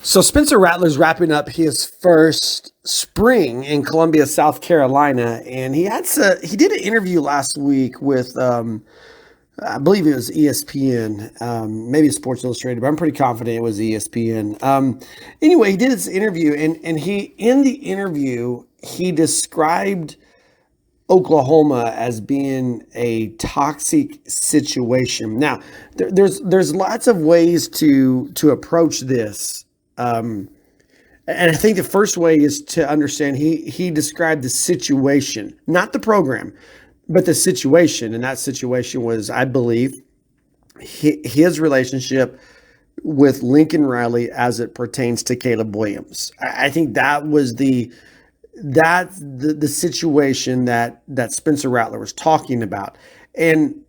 So Spencer Rattler's wrapping up his first spring in Columbia, South Carolina, and he did an interview last week with I believe it was ESPN, maybe Sports Illustrated, but I'm pretty confident it was ESPN. Anyway, he did this interview, and he in the interview he described Oklahoma as being a toxic situation. Now, there's lots of ways to approach this. And I think the first way is to understand he described the situation, not the program, but the situation. And that situation was, I believe, his relationship with Lincoln Riley as it pertains to Caleb Williams. I think that was the situation that Spencer Rattler was talking about. And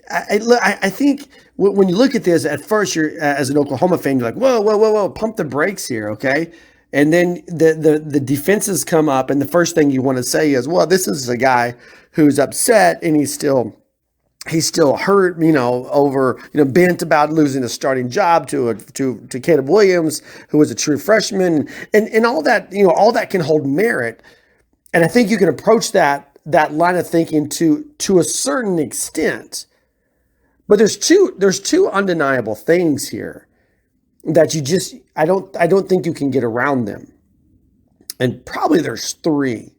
I think when you look at this, at first, you're as an Oklahoma fan, you're like, whoa, pump the brakes here, okay? And then the defenses come up, and the first thing you want to say is, well, this is a guy who's upset, and he's still hurt, over, bent about losing a starting job to Caleb Williams, who was a true freshman, and all that, all that can hold merit. And I think you can approach that line of thinking to a certain extent. But there's two undeniable things here that I don't think you can get around them. And probably there's three.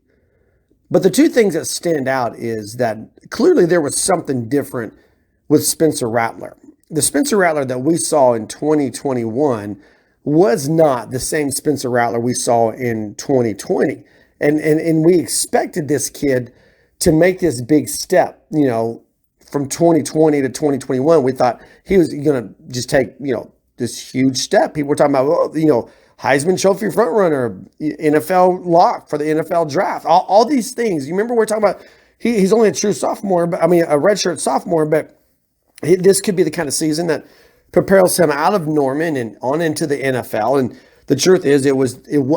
But the two things that stand out is that clearly there was something different with Spencer Rattler. The Spencer Rattler that we saw in 2021 was not the same Spencer Rattler we saw in 2020. And we expected this kid to make this big step, from 2020 to 2021. We thought he was going to just take, this huge step. People were talking about, Heisman Trophy frontrunner, NFL lock for the NFL draft, all these things. You remember we're talking about he's only a true sophomore, a redshirt sophomore, but this could be the kind of season that propels him out of Norman and on into the NFL. And the truth is, it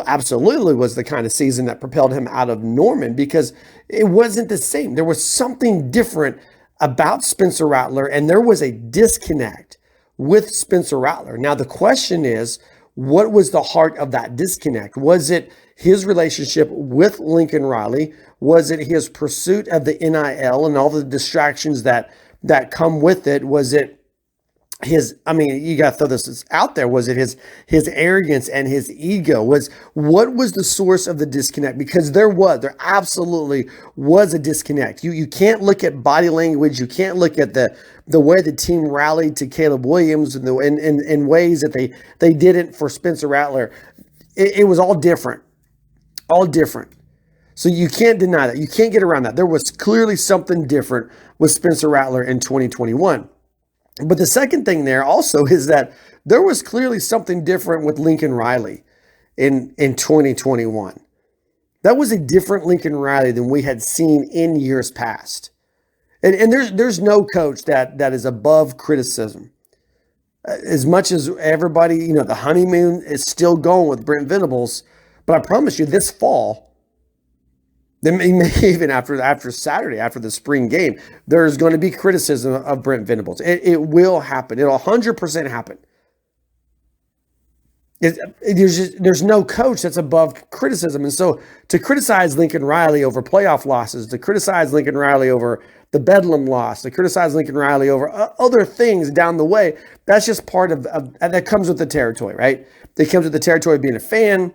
absolutely was the kind of season that propelled him out of Norman, because it wasn't the same. There was something different about Spencer Rattler, and there was a disconnect with Spencer Rattler. Now, the question is, what was the heart of that disconnect? Was it his relationship with Lincoln Riley? Was it his pursuit of the NIL and all the distractions that come with it? Was it you got to throw this out there. Was it his arrogance and his ego? What was the source of the disconnect? Because there absolutely was a disconnect. You can't look at body language. You can't look at the way the team rallied to Caleb Williams and in ways that they didn't for Spencer Rattler. It was all different. So you can't deny that. You can't get around that. There was clearly something different with Spencer Rattler in 2021. But the second thing there also is that there was clearly something different with Lincoln Riley in 2021. That was a different Lincoln Riley than we had seen in years past. And there's no coach that is above criticism. As much as everybody, the honeymoon is still going with Brent Venables, but I promise you this fall, then even after Saturday, after the spring game, there's going to be criticism of Brent Venables. It will happen. It'll 100% happen. There's no coach that's above criticism. And so to criticize Lincoln Riley over playoff losses, to criticize Lincoln Riley over the Bedlam loss, to criticize Lincoln Riley over other things down the way, that's just part of that comes with the territory, right? It comes with the territory of being a fan.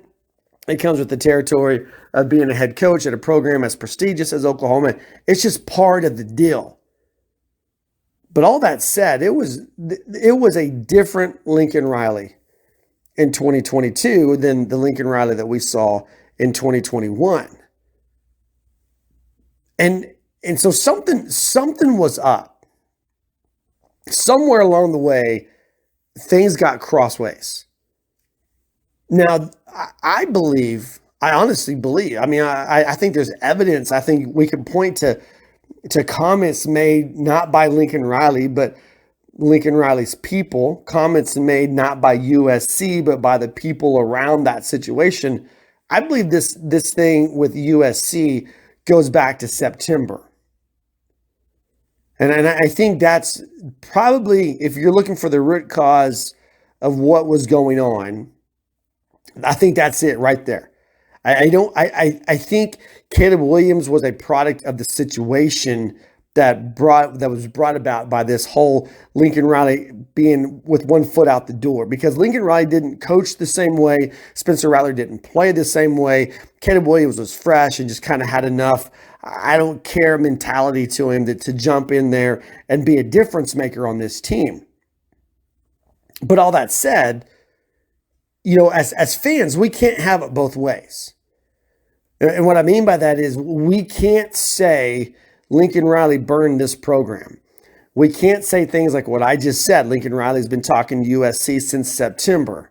It comes with the territory of being a head coach at a program as prestigious as Oklahoma. It's just part of the deal. But all that said, it was a different Lincoln Riley in 2022 than the Lincoln Riley that we saw in 2021. And so something was up. Somewhere along the way, things got crossways. Now, I honestly believe, I think there's evidence. I think we can point to comments made not by Lincoln Riley, but Lincoln Riley's people, comments made not by USC, but by the people around that situation. I believe this thing with USC goes back to September. And I think that's probably, if you're looking for the root cause of what was going on, I think that's it right there. I don't. I think Caleb Williams was a product of the situation that was brought about by this whole Lincoln Riley being with one foot out the door, because Lincoln Riley didn't coach the same way. Spencer Rattler didn't play the same way. Caleb Williams was fresh and just kind of had enough I don't care mentality to him to jump in there and be a difference maker on this team. But all that said, as fans, we can't have it both ways. And what I mean by that is we can't say Lincoln Riley burned this program. We can't say things like what I just said. Lincoln Riley's been talking to USC since September.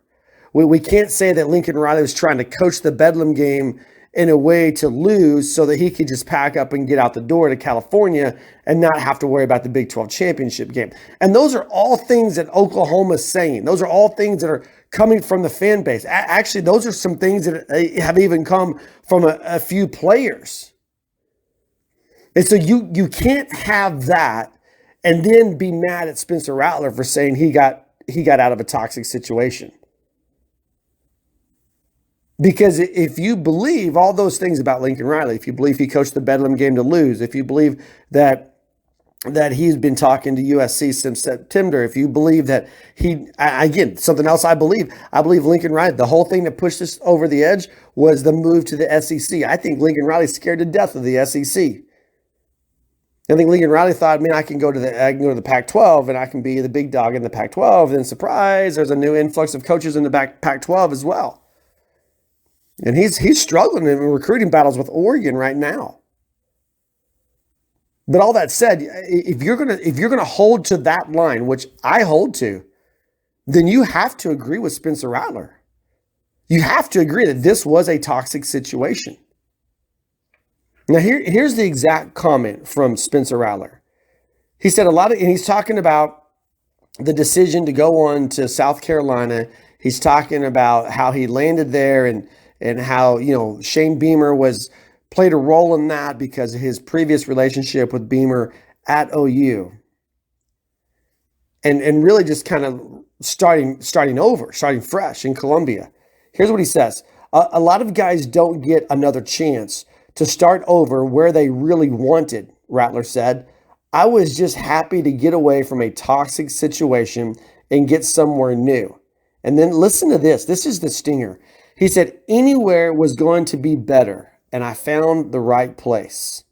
We can't say that Lincoln Riley was trying to coach the Bedlam game in a way to lose so that he could just pack up and get out the door to California and not have to worry about the Big 12 championship game. And those are all things that Oklahoma's saying. Those are all things that are coming from the fan base. Actually, those are some things that have even come from a few players. And so you can't have that and then be mad at Spencer Rattler for saying he got out of a toxic situation. Because if you believe all those things about Lincoln Riley, if you believe he coached the Bedlam game to lose, if you believe that he's been talking to USC since September, if you believe that again, something else I believe Lincoln Riley, the whole thing that pushed us over the edge was the move to the SEC. I think Lincoln Riley's scared to death of the SEC. I think Lincoln Riley thought, man, I can go to the Pac-12 and I can be the big dog in the Pac-12. Then surprise, there's a new influx of coaches in the Pac-12 as well. And he's struggling in recruiting battles with Oregon right now. But all that said, if you're gonna hold to that line, which I hold to, then you have to agree with Spencer Rattler. You have to agree that this was a toxic situation. Now here's the exact comment from Spencer Rattler. He said and he's talking about the decision to go on to South Carolina. He's talking about how he landed there and how, Shane Beamer played a role in that because of his previous relationship with Beamer at OU. And really just kind of starting fresh in Columbia. Here's what he says. A lot of guys don't get another chance to start over where they really wanted, Rattler said. I was just happy to get away from a toxic situation and get somewhere new. And then listen to this. This is the stinger. He said, anywhere was going to be better, and I found the right place.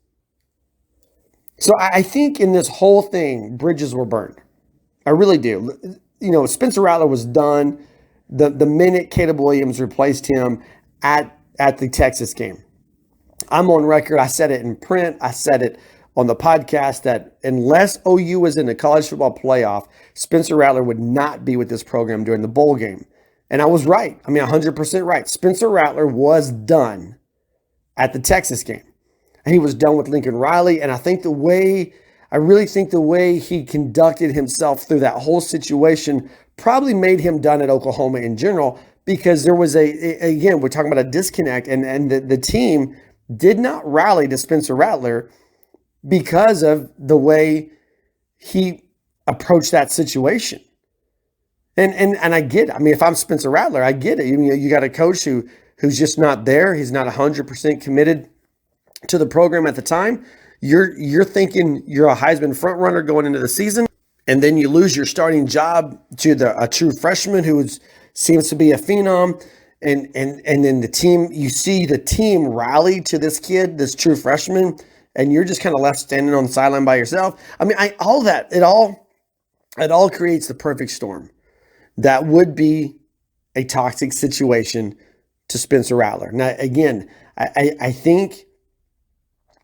So I think in this whole thing, bridges were burned. I really do. Spencer Rattler was done the minute Caleb Williams replaced him at the Texas game. I'm on record. I said it in print. I said it on the podcast that unless OU was in the college football playoff, Spencer Rattler would not be with this program during the bowl game. And I was right. 100% right. Spencer Rattler was done at the Texas game. He was done with Lincoln Riley. And I really think the way he conducted himself through that whole situation probably made him done at Oklahoma in general, because there was again, we're talking about a disconnect, and the team did not rally to Spencer Rattler because of the way he approached that situation. And I get it. If I'm Spencer Rattler, I get it. You got a coach who's just not there. He's not 100% committed to the program at the time. You're thinking you're a Heisman front runner going into the season, and then you lose your starting job to a true freshman who seems to be a phenom. And then you see the team rally to this kid, this true freshman, and you're just kind of left standing on the sideline by yourself. It all creates the perfect storm. That would be a toxic situation to Spencer Rattler. Now, again, I think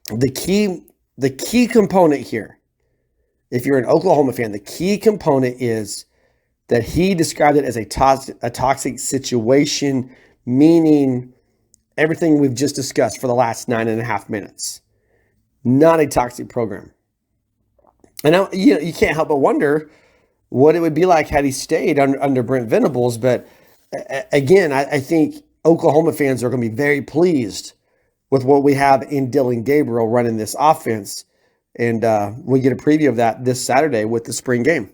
the key component here, if you're an Oklahoma fan, the key component is that he described it as a toxic situation, meaning everything we've just discussed for the last 9.5 minutes. Not a toxic program. And now, you can't help but wonder what it would be like had he stayed under Brent Venables. But again, I think Oklahoma fans are going to be very pleased with what we have in Dylan Gabriel running this offense. and we get a preview of that this Saturday with the spring game.